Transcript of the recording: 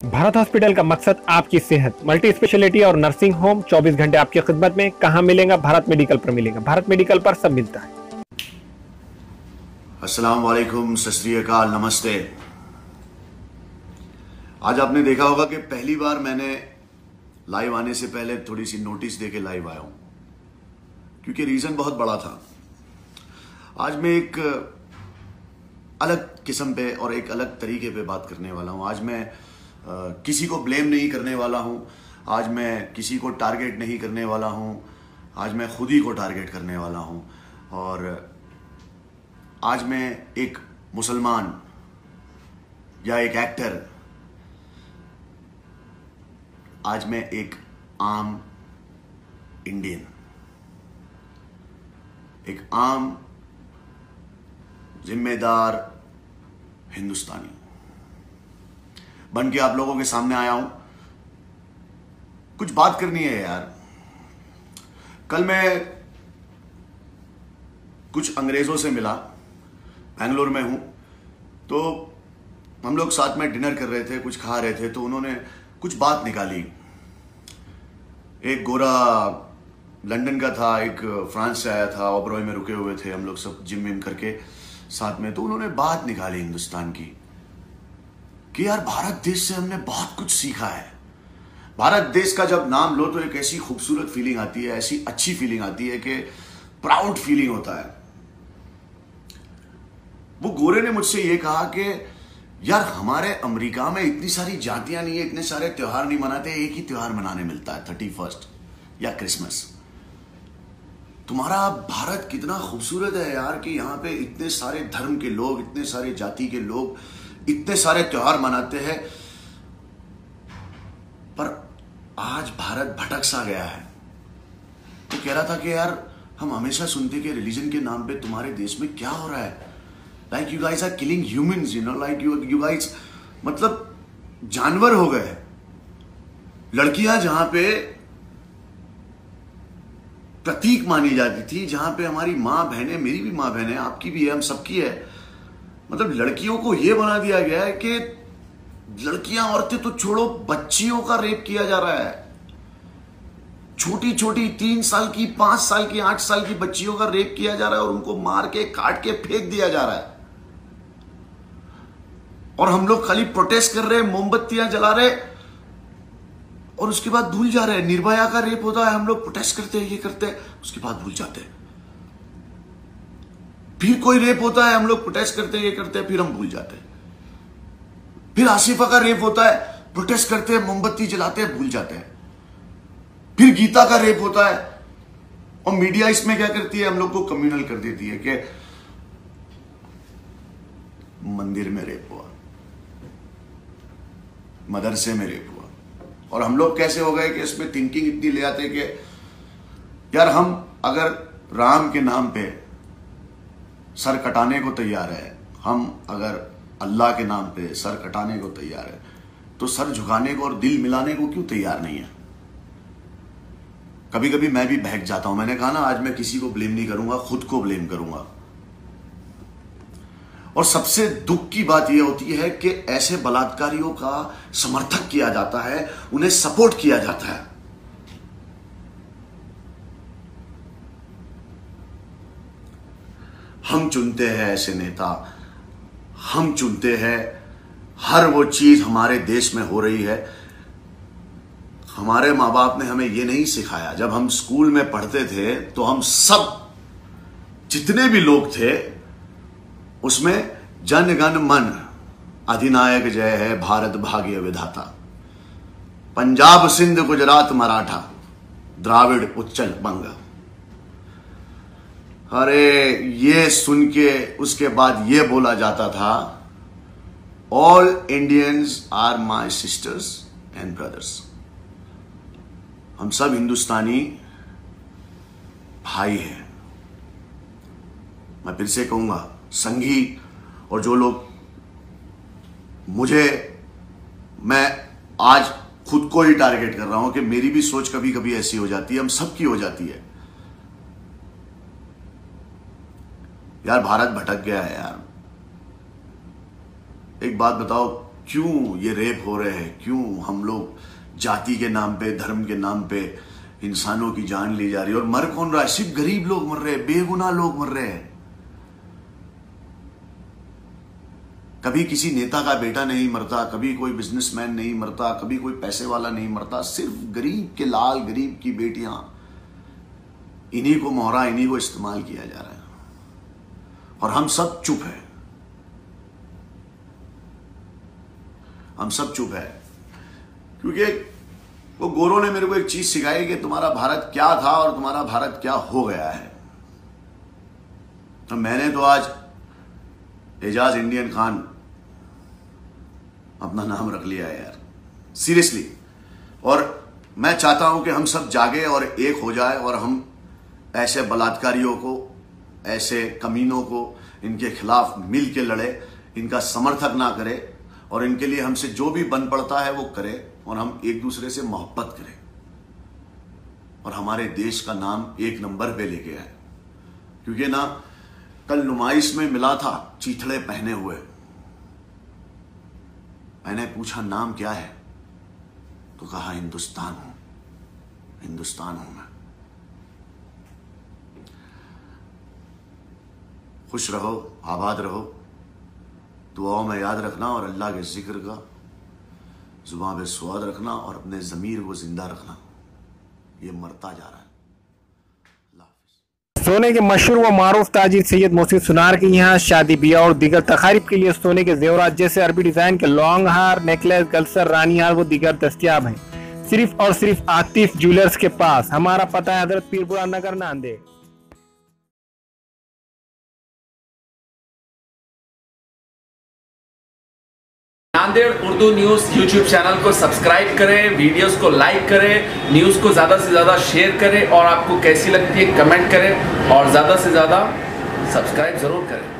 Bharat hospital का मकसद आपकी सेहत, मल्टी स्पेशलिटी और नर्सिंग होम 24 घंटे आपकी खिदमत में। कहां मिलेगा? भारत मेडिकल पर मिलेगा। भारत मेडिकल पर सब मिलता है। अस्सलाम वालेकुम, सत श्री अकाल, नमस्ते। आज आपने देखा होगा कि पहली बार मैंने लाइव आने से पहले थोड़ी सी नोटिस देके लाइव आया हूं, क्योंकि रीजन बहुत बड़ा था। आज मैं एक अलग किस्म पे और एक अलग तरीके पे बात करने वाला हूं। आज मैं किसी को ब्लेम नहीं करने वाला हूं। आज मैं किसी को टारगेट नहीं करने वाला हूं। आज मैं खुद ही को टारगेट करने वाला हूं। और आज मैं एक मुसलमान या एक एक्टर, आज मैं एक आम इंडियन, एक आम जिम्मेदार हिंदुस्तानी बन के आप लोगों के सामने आया हूं। कुछ बात करनी है यार। कल मैं कुछ अंग्रेजों से मिला, बेंगलोर में हूं, तो हम लोग साथ में डिनर कर रहे थे, कुछ खा रहे थे, तो उन्होंने कुछ बात निकाली। एक गोरा लंदन का था, एक फ्रांस से आया था, ओबरॉय में रुके हुए थे हम लोग सब जिम विम करके साथ में। तो उन्होंने बात निकाली हिंदुस्तान की कि यार भारत देश से हमने बहुत कुछ सीखा है। भारत देश का जब नाम लो तो एक ऐसी खूबसूरत फीलिंग आती है, ऐसी अच्छी फीलिंग आती है कि प्राउड फीलिंग होता है। वो गोरे ने मुझसे ये कहा कि यार हमारे अमेरिका में इतनी सारी जातियां नहीं है, इतने सारे त्योहार नहीं मनाते, एक ही त्योहार मनाने मिलता है 31 या क्रिसमस। तुम्हारा भारत कितना खूबसूरत है यार कि यहाँ पे इतने सारे धर्म के लोग, इतने सारे जाति के लोग इतने सारे त्योहार मनाते हैं। पर आज भारत भटक सा गया है। तो कह रहा था कि यार हम हमेशा सुनते कि रिलीजन के नाम पे तुम्हारे देश में क्या हो रहा है। Like you guys are killing humans, you know, like you guys मतलब जानवर हो गए। लड़कियां जहां पे प्रतीक मानी जाती थी, जहां पे हमारी मां बहनें, मेरी भी मां बहन है, आपकी भी है, हम सबकी है, मतलब लड़कियों को यह बना दिया गया है कि लड़कियां, औरतें तो छोड़ो, बच्चियों का रेप किया जा रहा है। छोटी छोटी 3 साल की, 5 साल की, 8 साल की बच्चियों का रेप किया जा रहा है और उनको मार के, काट के फेंक दिया जा रहा है। और हम लोग खाली प्रोटेस्ट कर रहे हैं, मोमबत्तियां जला रहे और उसके बाद भूल जा रहे हैं। निर्भया का रेप होता है, हम लोग प्रोटेस्ट करते हैं, ये करते हैं, उसके बाद भूल जाते हैं। फिर कोई रेप होता है, हम लोग प्रोटेस्ट करते हैं, ये करते हैं, फिर हम भूल जाते हैं। फिर आसिफा का रेप होता है, प्रोटेस्ट करते हैं, मोमबत्ती जलाते हैं, भूल जाते हैं। फिर गीता का रेप होता है और मीडिया इसमें क्या करती है, हम लोग को कम्युनल कर देती है कि मंदिर में रेप हुआ, मदरसे में रेप हुआ। और हम लोग कैसे हो गए कि इसमें थिंकिंग इतनी ले आते कि यार हम अगर राम के नाम पे सर कटाने को तैयार है, हम अगर अल्लाह के नाम पे सर कटाने को तैयार है, तो सर झुकाने को और दिल मिलाने को क्यों तैयार नहीं है? कभी कभी मैं भी बहक जाता हूं। मैंने कहा ना, आज मैं किसी को ब्लेम नहीं करूंगा, खुद को ब्लेम करूंगा। और सबसे दुख की बात यह होती है कि ऐसे बलात्कारियों का समर्थन किया जाता है, उन्हें सपोर्ट किया जाता है। हम चुनते हैं ऐसे नेता, हम चुनते हैं हर वो चीज हमारे देश में हो रही है। हमारे माँ बाप ने हमें यह नहीं सिखाया। जब हम स्कूल में पढ़ते थे तो हम सब जितने भी लोग थे उसमें जन गण मन अधिनायक जय है, भारत भाग्य विधाता, पंजाब सिंध गुजरात मराठा, द्राविड़ उच्चल बंग। अरे ये सुन के उसके बाद ये बोला जाता था, all Indians are my sisters and brothers. हम सब हिंदुस्तानी भाई हैं। मैं फिर से कहूंगा, संघी और जो लोग मैं आज खुद को ही टारगेट कर रहा हूं कि मेरी भी सोच कभी कभी ऐसी हो जाती है, हम सबकी हो जाती है। यार भारत भटक गया है यार। एक बात बताओ, क्यों ये रेप हो रहे हैं, क्यों हम लोग जाति के नाम पे, धर्म के नाम पे इंसानों की जान ली जा रही है। और मर कौन रहा है? सिर्फ गरीब लोग मर रहे हैं, बेगुनाह लोग मर रहे हैं। कभी किसी नेता का बेटा नहीं मरता, कभी कोई बिजनेसमैन नहीं मरता, कभी कोई पैसे वाला नहीं मरता। सिर्फ गरीब के लाल, गरीब की बेटियां, इन्हीं को मोहरा, इन्हीं को इस्तेमाल किया जा रहा है। और हम सब चुप है, हम सब चुप है। क्योंकि वो गोरों ने मेरे को एक चीज सिखाई कि तुम्हारा भारत क्या था और तुम्हारा भारत क्या हो गया है। तो मैंने तो आज एजाज इंडियन खान अपना नाम रख लिया है यार, सीरियसली। और मैं चाहता हूं कि हम सब जागे और एक हो जाए और हम ऐसे बलात्कारियों को, ऐसे कमीनों को, इनके खिलाफ मिल के लड़े, इनका समर्थक ना करे और इनके लिए हमसे जो भी बन पड़ता है वो करे और हम एक दूसरे से मोहब्बत करें और हमारे देश का नाम एक नंबर पे लेके आए। क्योंकि ना कल नुमाइश में मिला था चीथड़े पहने हुए, मैंने पूछा नाम क्या है, तो कहा हिंदुस्तान हूं, हिंदुस्तान हूं मैं। खुश रहो, आबाद रहो, दुआओं में याद रखना और अल्लाह के जिक्र का जुबान पे स्वाद रखना और अपने ज़मीर को जिंदा रखना। ये मरता जा रहा है। सोने के मशहूर व मारूफ ताजिर सैयद मोहसिन सुनार के यहाँ शादी ब्याह और दीगर तकारीब के लिए सोने के जेवरात जैसे अरबी डिजाइन के लॉन्ग हार, नेकलेस, गलसर, रानी हार व दीगर दस्तियाब हैं। सिर्फ और सिर्फ आतिफ ज्वेलर्स के पास। हमारा पता है Hazrat Peerpura Nagar, Nanded. Nanded Urdu news YouTube channel को सब्सक्राइब करें, वीडियोस को लाइक करें, न्यूज़ को ज़्यादा से ज़्यादा शेयर करें और आपको कैसी लगती है कमेंट करें और ज़्यादा से ज़्यादा सब्सक्राइब ज़रूर करें।